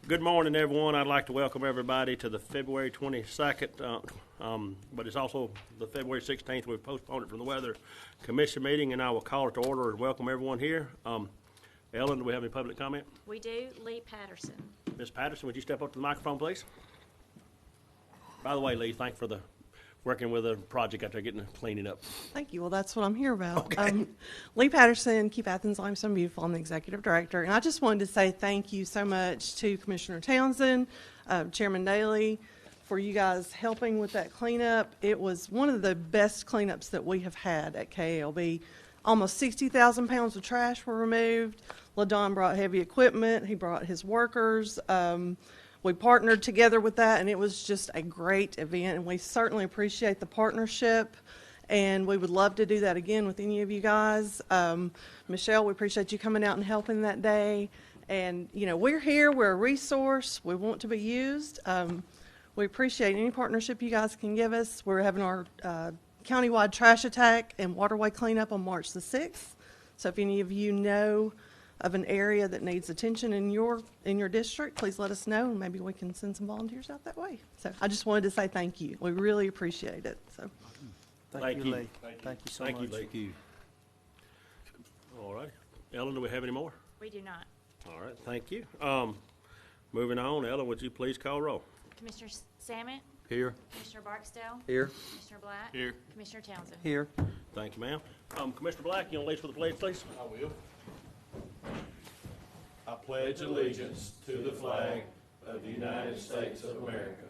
Good morning, everyone. I'd like to welcome everybody to the February 22nd, but it's also the February 16th. We've postponed it from the Weather Commission meeting, and I will call it to order and welcome everyone here. Ellen, do we have any public comment? We do. Lee Patterson. Ms. Patterson, would you step up to the microphone, please? By the way, Lee, thank you for working with a project out there, getting the cleaning up. Thank you. Well, that's what I'm here about. Okay. Lee Patterson, Keep Athens Limestone Beautiful. I'm the executive director. And I just wanted to say thank you so much to Commissioner Townsend, Chairman Daly, for you guys helping with that cleanup. It was one of the best cleanups that we have had at KLB. Almost 60,000 pounds of trash were removed. LaDon brought heavy equipment. He brought his workers. We partnered together with that, and it was just a great event, and we certainly appreciate the partnership, and we would love to do that again with any of you guys. Michelle, we appreciate you coming out and helping that day, and, you know, we're here. We're a resource. We want to be used. We appreciate any partnership you guys can give us. We're having our countywide trash attack and waterway cleanup on March the 6th, so if any of you know of an area that needs attention in your district, please let us know, and maybe we can send some volunteers out that way. So I just wanted to say thank you. We really appreciate it. So Thank you, Lee. Thank you so much. Thank you. All right. Ellen, do we have any more? We do not. All right, thank you. Moving on, Ellen, would you please call roll? Commissioner Samet, Here. Commissioner Barksdale, Here. Commissioner Black, Here. Commissioner Townsend. Here. Thank you, ma'am. Commissioner Black, you want to lead us with the pledge, please? I will. I pledge allegiance to the flag of the United States of America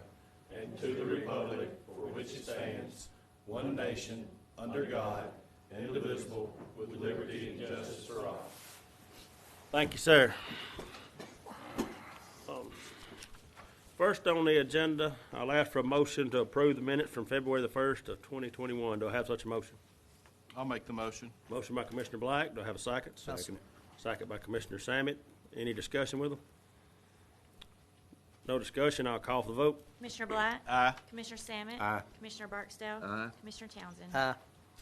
and to the republic for which it stands, one nation, under God, indivisible, with liberty and justice for all. Thank you, sir. First on the agenda, I'll ask for a motion to approve the minutes from February the 1st of 2021. Do I have such a motion? I'll make the motion. Motion by Commissioner Black. Do I have a second? Second. Second by Commissioner Samet. Any discussion with them? No discussion. I'll call for the vote. Commissioner Black, Aye. Commissioner Samet, Aye. Commissioner Barksdale, Aye. Commissioner Townsend. Aye.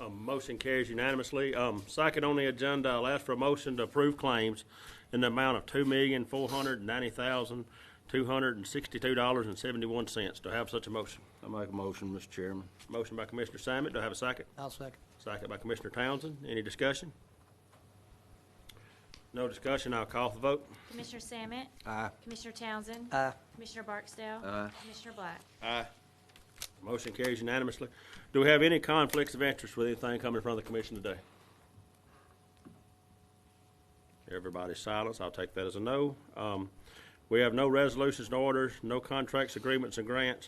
Motion carries unanimously. Second on the agenda, I'll ask for a motion to approve claims in the amount of $2,490,262.71. Do I have such a motion? I make a motion, Mr. Chairman. Motion by Commissioner Samet. Do I have a second? I'll second. Second by Commissioner Townsend. Any discussion? No discussion. I'll call for the vote. Commissioner Samet, Aye. Commissioner Townsend, Aye. Commissioner Barksdale, Aye. Commissioner Black. Aye. Motion carries unanimously. Do we have any conflicts of interest with anything coming in front of the commission today? Everybody's silent. I'll take that as a no. We have no resolutions and orders, no contracts, agreements, and grants.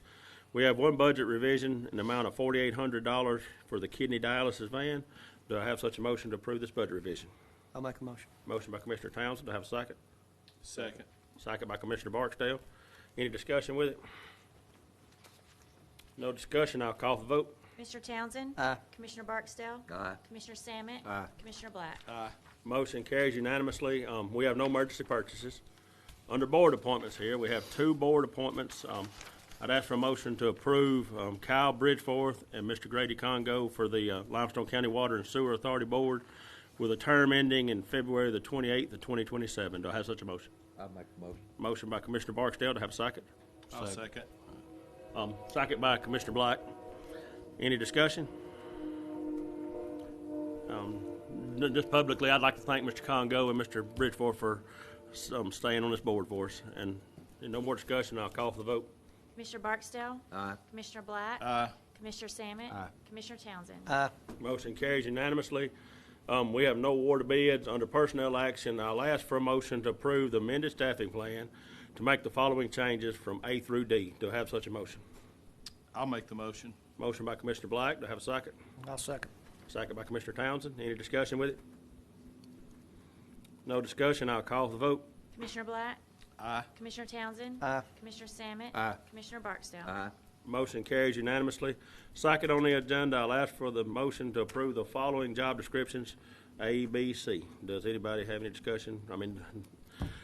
We have one budget revision in the amount of $4,800 for the kidney dialysis van. Do I have such a motion to approve this budget revision? I'll make a motion. Motion by Commissioner Townsend. Do I have a second? Second. Second by Commissioner Barksdale. Any discussion with it? No discussion. I'll call for the vote. Commissioner Townsend, Aye. Commissioner Barksdale, Aye. Commissioner Samet, Aye. Commissioner Black. Aye. Motion carries unanimously. We have no emergency purchases. Under board appointments here, we have two board appointments. I'd ask for a motion to approve Kyle Bridgeforth and Mr. Grady Congo for the Limestone County Water and Sewer Authority Board with a term ending in February the 28th of 2027. Do I have such a motion? I'll make the motion. Motion by Commissioner Barksdale. Do I have a second? I'll second. Second by Commissioner Black. Any discussion? Just publicly, I'd like to thank Mr. Congo and Mr. Bridgeforth for staying on this board for us. And no more discussion. I'll call for the vote. Commissioner Barksdale, Aye. Commissioner Black, Aye. Commissioner Samet, Aye. Commissioner Townsend. Aye. Motion carries unanimously. We have no award of bids. Under personnel action, I'll ask for a motion to approve the amended staffing plan to make the following changes from A through D. Do I have such a motion? I'll make the motion. Motion by Commissioner Black. Do I have a second? I'll second. Second by Commissioner Townsend. Any discussion with it? No discussion. I'll call for the vote. Commissioner Black, Aye. Commissioner Townsend, Aye. Commissioner Samet, Aye. Commissioner Barksdale. Aye. Motion carries unanimously. Second on the agenda, I'll ask for the motion to approve the following job descriptions, A, B, C. Does anybody have any discussion?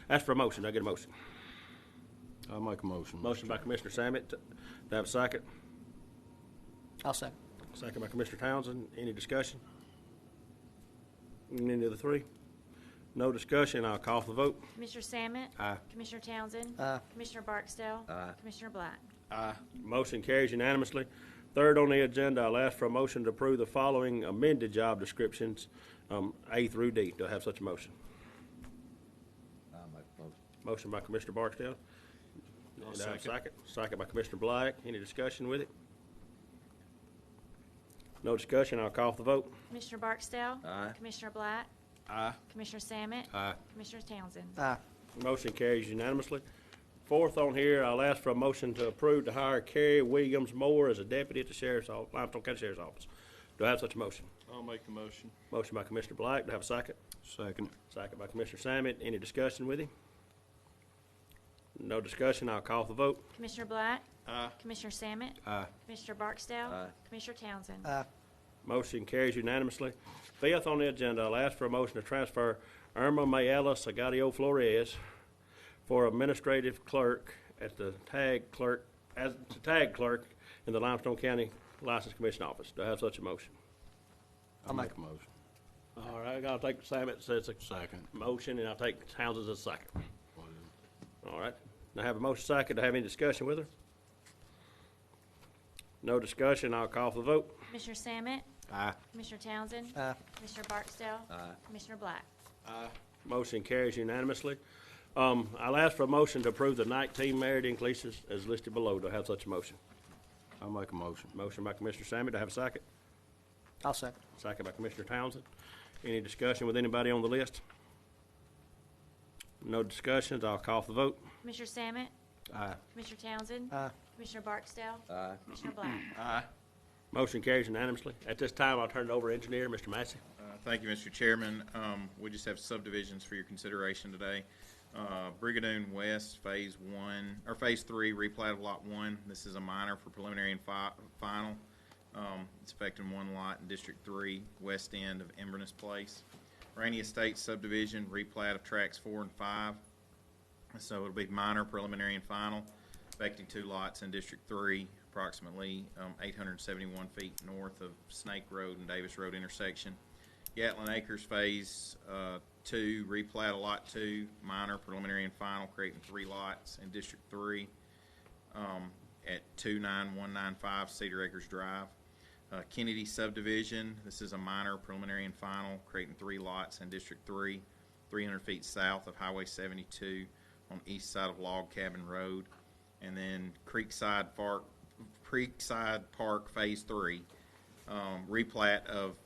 Ask for a motion. I get a motion. I'll make a motion. Motion by Commissioner Samet. Do I have a second? I'll second. Second by Commissioner Townsend. Any discussion? Any of the three? No discussion, I'll call for the vote. Commissioner Sammet? Aye. Commissioner Townsend? Aye. Commissioner Barksdale? Aye. Commissioner Black? Aye. Motion carries unanimously. Third on the agenda, I'll ask for a motion to approve the following amended job descriptions, A through D. Do I have such a motion? I'll make a motion. Motion by Commissioner Barksdale. I'll Do I have a second. second? Second by Commissioner Black. Any discussion with it? No discussion, I'll call for the vote. Commissioner Barksdale? Aye. Commissioner Black? Aye. Commissioner Sammet? Aye. Commissioner Townsend? Aye. Motion carries unanimously. Fourth on here, I'll ask for a motion to approve to hire Kerry Williams Moore as a deputy at the Limestone County Sheriff's Office. Do I have such a motion? I'll make the motion. Motion by Commissioner Black. Do I have a second? Second. Second by Commissioner Sammet. Any discussion with him? No discussion, I'll call for the vote. Commissioner Black? Aye. Commissioner Sammet? Aye. Commissioner Barksdale? Aye. Commissioner Townsend? Aye. Motion carries unanimously. Fifth on the agenda, I'll ask for a motion to transfer Irma Mayela Sagadio Flores for administrative clerk at the tag clerk in the Limestone County License Commission Office. Do I have such a motion? I'll make a motion. All right, I'll take Sammet says a Second. motion, and I'll take Townsend as a second. All right. Now I have a motion second. Do I have any discussion with her? No discussion. I'll call for the vote. Commissioner Sammet? Aye. Commissioner Townsend? Aye. Commissioner Barksdale? Aye. Commissioner Black? Aye. Motion carries unanimously. I'll ask for a motion to approve the 19 merit increases as listed below. Do I have such a motion? I'll make a motion. Motion by Commissioner Sammet. Do I have a second? I'll second. Second by Commissioner Townsend. Any discussion with anybody on the list? No discussions. I'll call for the vote. Commissioner Sammet? Aye. Commissioner Townsend? Aye. Commissioner Barksdale? Aye. Commissioner Black? Aye. Motion carries unanimously. At this time, I'll turn it over to Engineer, Mr. Massey. Thank you, Mr. Chairman. We just have subdivisions for your consideration today. Brigadoon West, Phase 1, or Phase 3, replat of Lot 1. This is a minor for preliminary and final. It's affecting one lot in District 3, west end of Inverness Place. Rainey Estates subdivision, replat of tracks 4 and 5. So it'll be minor, preliminary, and final, affecting two lots in District 3, approximately 871 feet north of Snake Road and Davis Road intersection. Gatlin Acres Phase 2, replat of Lot 2, minor, preliminary, and final, creating 3 lots in District 3 at 29195 Cedar Acres Drive. Kennedy subdivision, this is a minor, preliminary, and final, creating 3 lots in District 3, 300 feet south of Highway 72 on the east side of Log Cabin Road. And then Creekside Park Phase 3, replat of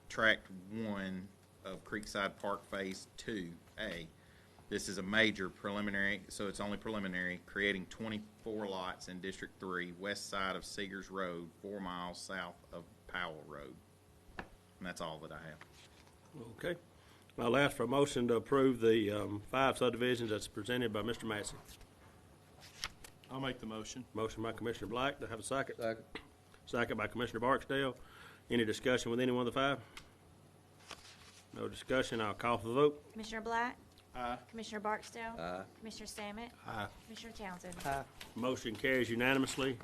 Tract 1 of Creekside Park Phase 2A. This is a major preliminary, so it's only preliminary, creating 24 lots in District 3, west side of Seegers Road, 4 miles south of Powell Road. And that's all that I have. Okay. I'll ask for a motion to approve the 5 subdivisions that's presented by Mr. Massey. I'll make the motion. Motion by Commissioner Black. Do I have a second? Second. Second by Commissioner Barksdale. Any discussion with any one of the 5? No discussion. I'll call for the vote. Commissioner Black? Aye. Commissioner Barksdale? Aye. Commissioner Sammet? Aye. Commissioner Townsend? Aye. Motion carries unanimously.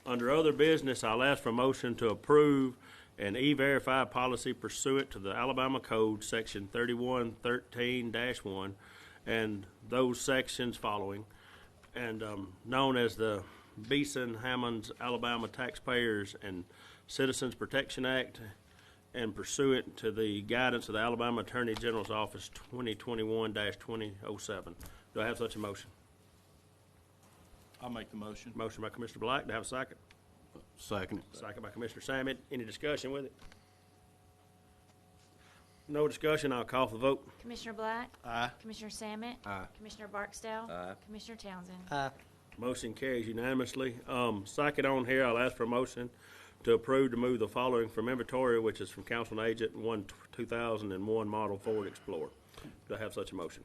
Under other business, I'll ask for a motion to approve an E-Verify policy pursuant to the Alabama Code, Section 3113-1, and those sections following, and known as the Beeson-Hammonds Alabama Taxpayers and Citizens Protection Act, and pursuant to the guidance of the Alabama Attorney General's Office 2021-2007. Do I have such a motion? I'll make the motion. Motion by Commissioner Black. Do I have a second? Second. Second by Commissioner Sammet. Any discussion with it? No discussion. I'll call for the vote. Commissioner Black? Aye. Commissioner Sammet? Aye. Commissioner Barksdale? Aye. Commissioner Townsend? Aye. Motion carries unanimously. Second on here, I'll ask for a motion to approve to move the following from inventory, which is from Council Agent 2001 Model Ford Explorer. Do I have such a motion?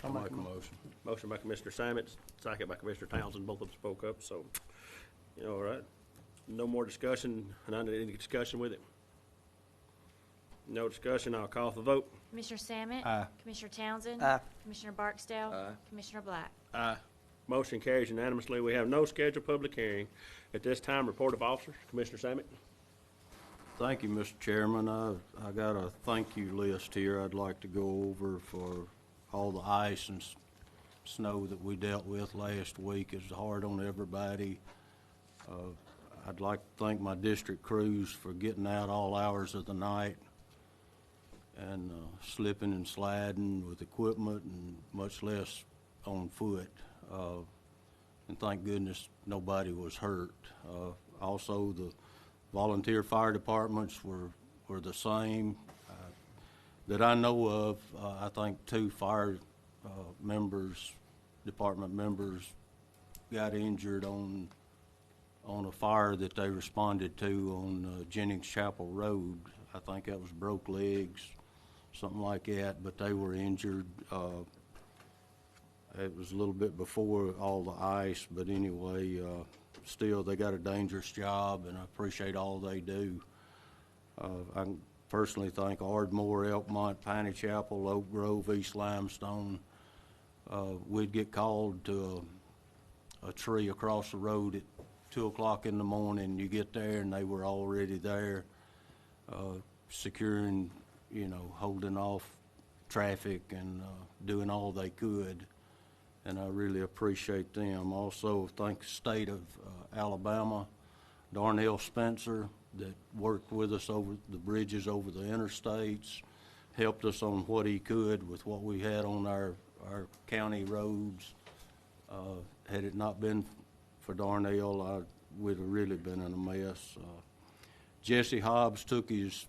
I'll make a motion. Motion by Commissioner Sammet, second by Commissioner Townsend. Both of them spoke up, so, all right. No more discussion, and I need any discussion with it. No discussion, I'll call for the vote. Commissioner Sammet? Aye. Commissioner Townsend? Aye. Commissioner Barksdale? Aye. Commissioner Black? Aye. Motion carries unanimously. We have no scheduled public hearing. At this time, report of officers. Commissioner Sammet. Thank you, Mr. Chairman. I got a thank you list here I'd like to go over for all the ice and snow that we dealt with last week. It's hard on everybody. I'd like to thank my district crews for getting out all hours of the night and slipping and sliding with equipment and much less on foot. And thank goodness nobody was hurt. Also, the volunteer fire departments were the same. That I know of, I think 2 fire department members got injured on a fire that they responded to on Jennings Chapel Road. I think that was broke legs, something like that, but they were injured. It was a little bit before all the ice, but anyway, still they got a dangerous job, and I appreciate all they do. I personally thank Ardmore, Elkmont, Piney Chapel, Oak Grove, East Limestone. We'd get called to a tree across the road at 2 o'clock in the morning. You get there and they were already there, securing, holding off traffic and doing all they could. And I really appreciate them. Also, thank the state of Alabama, Darnell Spencer, that worked with us over the bridges over the interstates, helped us on what he could with what we had on our county roads. Had it not been for Darnell, we'd have really been in a mess. Jesse Hobbs took his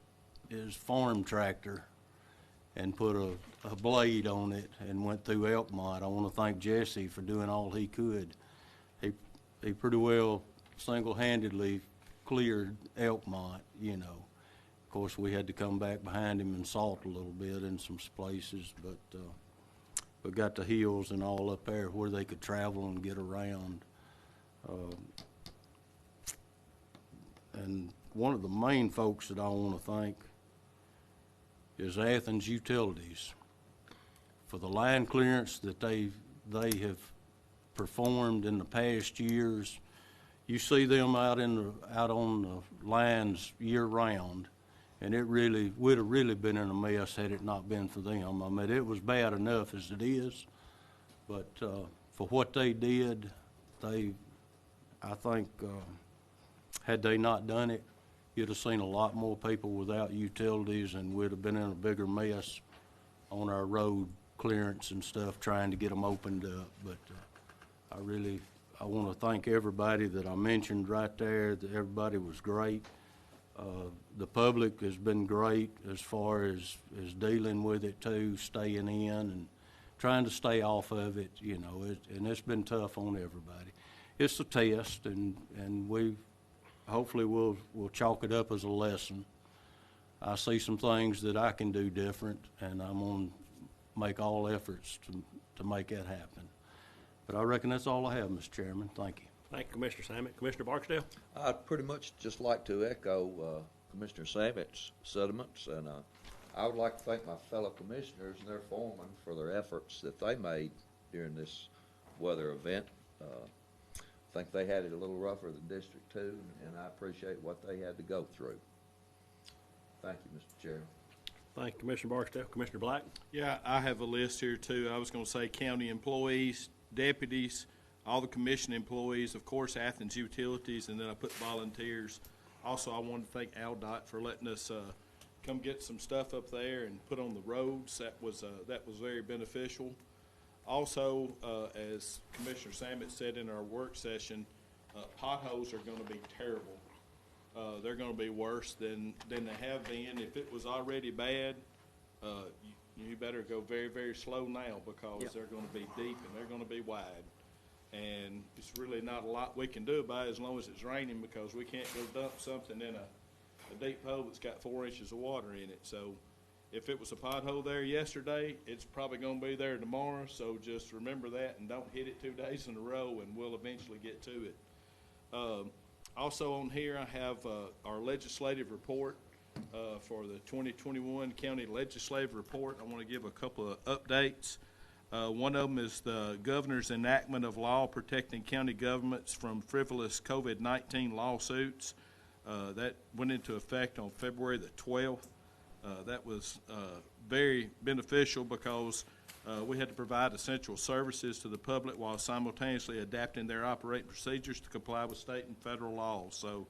farm tractor and put a blade on it and went through Elkmont. I want to thank Jesse for doing all he could. He pretty well single-handedly cleared Elkmont, Of course, we had to come back behind him and salt a little bit in some places, but we got the hills and all up there where they could travel and get around. And one of the main folks that I want to thank is Athens Utilities for the line clearance that they have performed in the past years. You see them out on the lines year round, and we'd have really been in a mess had it not been for them. I mean, it was bad enough as it is, but for what they did, I think had they not done it, you'd have seen a lot more people without utilities, and we'd have been in a bigger mess on our road clearance and stuff trying to get them opened up. But I want to thank everybody that I mentioned right there. Everybody was great. The public has been great as far as dealing with it too, staying in and trying to stay off of it, and it's been tough on everybody. It's a test, and hopefully we'll chalk it up as a lesson. I see some things that I can do different, and I'm going to make all efforts to make that happen. But I reckon that's all I have, Mr. Chairman. Thank you. Thank you, Commissioner Samet. Commissioner Barksdale? I'd pretty much just like to echo Commissioner Samet's sentiments, and I would like to thank my fellow commissioners and their foremen for their efforts that they made during this weather event. I think they had it a little rougher than District 2, and I appreciate what they had to go through. Thank you, Mr. Chairman. Thank you, Commissioner Barksdale. Commissioner Black? Yeah, I have a list here too. I was going to say county employees, deputies, all the commission employees, of course, Athens Utilities, and then I put volunteers. Also, I wanted to thank AlDOT for letting us come get some stuff up there and put on the roads. That was very beneficial. Also, as Commissioner Samet said in our work session, potholes are going to be terrible. They're going to be worse than they have been. If it was already bad, you better go very, very slow now, because they're going to be deep and they're going to be wide. And it's really not a lot we can do about it as long as it's raining, because we can't go dump something in a deep hole that's got 4 inches of water in it. So if it was a pothole there yesterday, it's probably going to be there tomorrow. So just remember that and don't hit it 2 days in a row, and we'll eventually get to it. Also on here, I have our legislative report for the 2021 County Legislative Report. I want to give a couple of updates. One of them is the governor's enactment of law protecting county governments from frivolous COVID-19 lawsuits. That went into effect on February the 12th. That was very beneficial because we had to provide essential services to the public while simultaneously adapting their operating procedures to comply with state and federal laws. So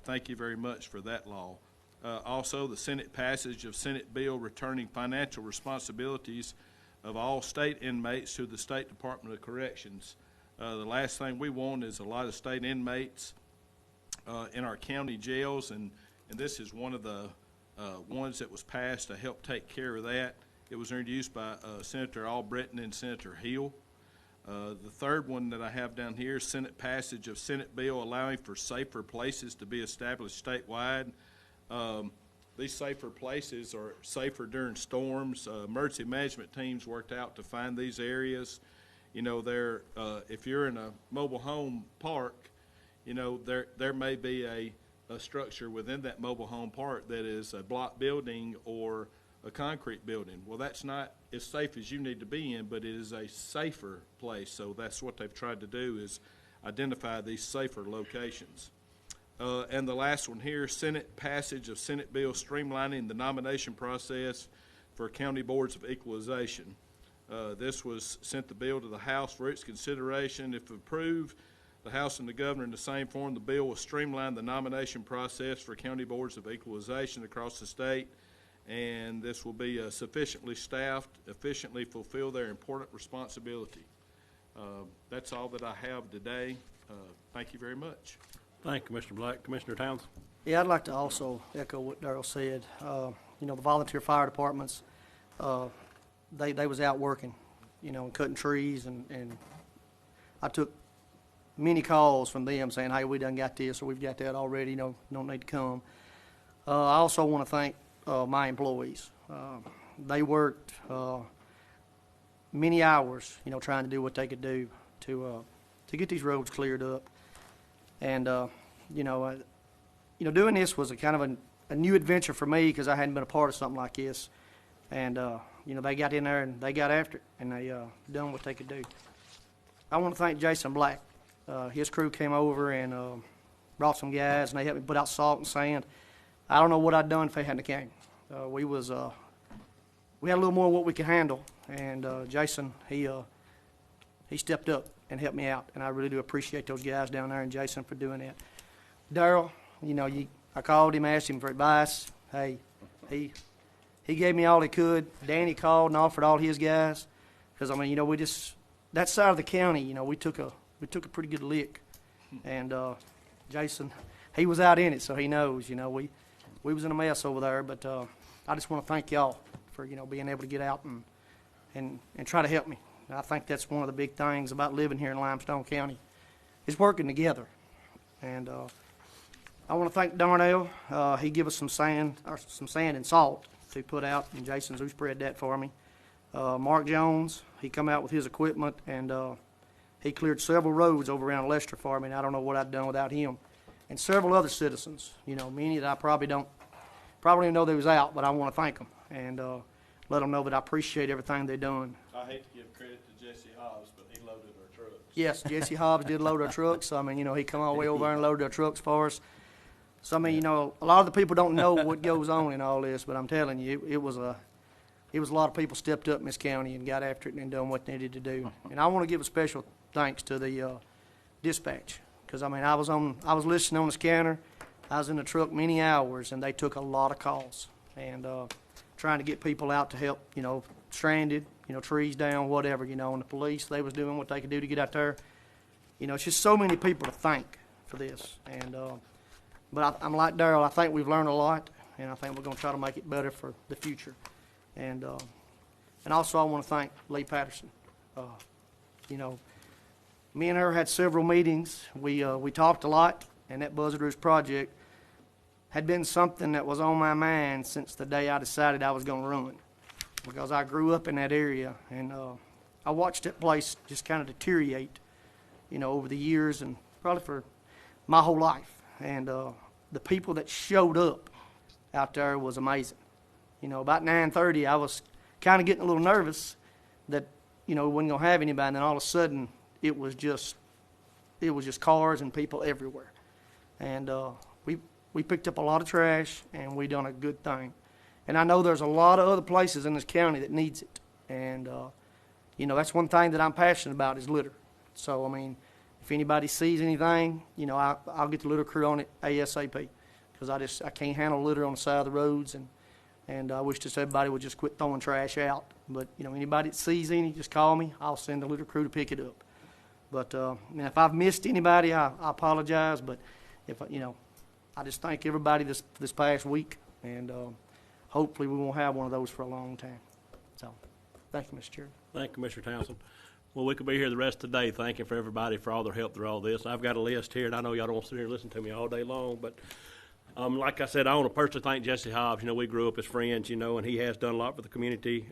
thank you very much for that law. Also, the Senate passage of Senate bill returning financial responsibilities of all state inmates to the State Department of Corrections. The last thing we want is a lot of state inmates in our county jails, and this is one of the ones that was passed to help take care of that. It was introduced by Senator Albritton and Senator Hill. The third one that I have down here is Senate passage of Senate bill allowing for safer places to be established statewide. These safer places are safer during storms. Emergency management teams worked out to find these areas. You know, if you're in a mobile home park, you know, there may be a structure within that mobile home park that is a block building or a concrete building. Well, that's not as safe as you need to be in, but it is a safer place. So that's what they've tried to do, is identify these safer locations. And the last one here, Senate passage of Senate bill streamlining the nomination process for county boards of equalization. This was sent the bill to the House for its consideration. If approved, the House and the Governor in the same form, the bill will streamline the nomination process for county boards of equalization across the state, and this will be sufficiently staffed, efficiently fulfill their important responsibility. That's all that I have today. Thank you very much. Thank you, Mr. Black. Commissioner Townsend? Yeah, I'd like to also echo what Darrell said. You know, the volunteer fire departments, they was out working, you know, and cutting trees, and I took many calls from them saying, hey, we done got this, or we've got that already, you know, don't need to come. I also want to thank my employees. They worked many hours, you know, trying to do what they could do to get these roads cleared up. And, doing this was a kind of a new adventure for me because I hadn't been a part of something like this. And, they got in there and they got after it, and they done what they could do. I want to thank Jason Black. His crew came over and brought some guys, and they helped me put out salt and sand. I don't know what I'd done if they hadn't came. We had a little more of what we could handle, and Jason, he stepped up and helped me out, and I really do appreciate those guys down there and Jason for doing that. Darrell, I called him, asked him for advice. Hey, he gave me all he could. Danny called and offered all his guys, because we just, that side of the county, we took a pretty good lick, and Jason, he was out in it, so he knows. We was in a mess over there, but I just want to thank y'all for being able to get out and try to help me. I think that's one of the big things about living here in Limestone County, is working together. And I want to thank Darnell. He gave us some sand and salt to put out, and Jason's who spread that for me. Mark Jones, he come out with his equipment, and he cleared several roads over around Lester for me, and I don't know what I'd done without him. And several other citizens, many that I probably don't even know they was out, but I want to thank them and let them know that I appreciate everything they done. I hate to give credit to Jesse Hobbs, but he loaded our trucks. Yes, Jesse Hobbs did load our trucks. He come all the way over there and loaded our trucks for us. So, a lot of the people don't know what goes on in all this, but I'm telling you, it was a lot of people stepped up in this county and got after it and done what they needed to do. And I want to give a special thanks to the dispatch, because, I was listening on the scanner. I was in the truck many hours, and they took a lot of calls and trying to get people out to help, stranded, trees down, whatever, and the police, they was doing what they could do to get out there. It's just so many people to thank for this. And but I'm like Darrell, I think we've learned a lot, and I think we're going to try to make it better for the future. And also I want to thank Lee Patterson. Me and her had several meetings. We talked a lot, and that Buzzard Roost project had been something that was on my mind since the day I decided I was going to run, because I grew up in that area, and I watched that place just kind of deteriorate, over the years, and probably for my whole life. And the people that showed up out there was amazing. About 9:30, I was kind of getting a little nervous that, we wasn't going to have anybody, and then all of a sudden, it was just cars and people everywhere. And we picked up a lot of trash, and we done a good thing. And I know there's a lot of other places in this county that needs it. And, you know, that's one thing that I'm passionate about is litter. So, I mean, if anybody sees anything, you know, I'll get the litter crew on it ASAP. Because I can't handle litter on the side of the roads. And I wish just everybody would just quit throwing trash out. But, you know, anybody that sees any, just call me. I'll send the litter crew to pick it up. But, and if I've missed anybody, I apologize. But, you know, I just thank everybody this past week. And hopefully we won't have one of those for a long time. So, thank you, Mr. Chairman. Thank you, Commissioner Townsend. Well, we could be here the rest of the day thanking for everybody for all their help through all this. I've got a list here, and I know y'all don't want to sit here and listen to me all day long, but like I said, I want to personally thank Jesse Hobbs. You know, we grew up as friends, you know, and he has done a lot for the community.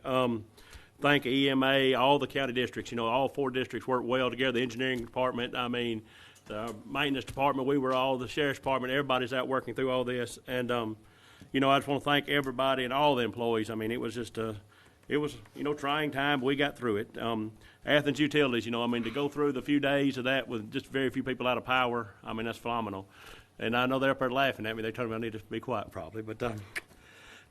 Thank EMA, all the county districts. You know, all 4 districts work well together. The engineering department, I mean, the maintenance department, the sheriff's department, everybody's out working through all this. And, you know, I just want to thank everybody and all the employees. I mean, it was just you know, trying time, but we got through it. Athens Utilities, you know, I mean, to go through the few days of that with just very few people out of power, I mean, that's phenomenal. And I know they're up there laughing at me. They told me I need to be quiet probably. But,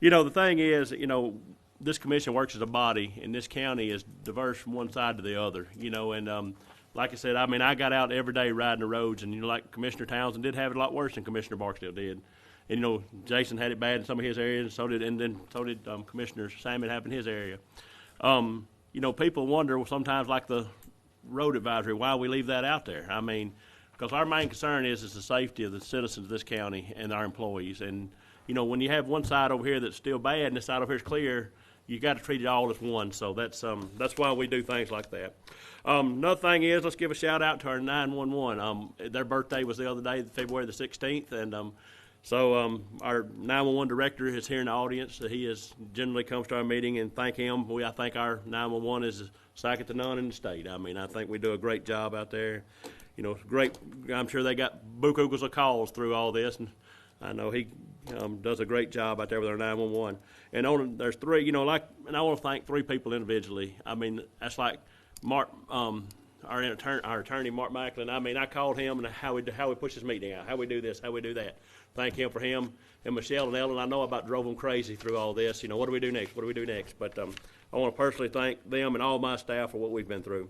you know, the thing is, you know, this commission works as a body, and this county is diverse from one side to the other, you know. And like I said, I mean, I got out every day riding the roads, and, you know, like Commissioner Townsend did have it a lot worse than Commissioner Barksdale did. And, you know, Jason had it bad in some of his areas, and then so did Commissioner Salmon have in his area. You know, people wonder sometimes, like the road advisory, why we leave that out there. I mean, because our main concern is the safety of the citizens of this county and our employees. And, you know, when you have one side over here that's still bad and this side over here is clear, you got to treat it all as one. So that's why we do things like that. Another thing is, let's give a shout out to our 911. Their birthday was the other day, February the 16th, and so our 911 director is here in the audience. He generally comes to our meeting, and thank him. I think our 911 is second to none in the state. I mean, I think we do a great job out there. You know, great. I'm sure they got buku of calls through all this, and I know he does a great job out there with our 911. And there's 3, you know, and I want to thank 3 people individually. I mean, that's like Mark, our attorney, Mark Macklin. I mean, I called him and how we push this meeting out, how we do this, how we do that. Thank him for him. And Michelle and Ellen, I know about drove them crazy through all this. You know, what do we do next? What do we do next? But I want to personally thank them and all my staff for what we've been through.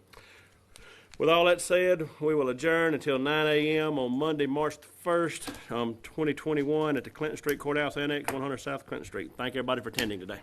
With all that said, we will adjourn until 9 a.m. on Monday, March 1st, 2021 at the Clinton Street Courthouse Annex, 100 South Clinton Street. Thank everybody for attending today.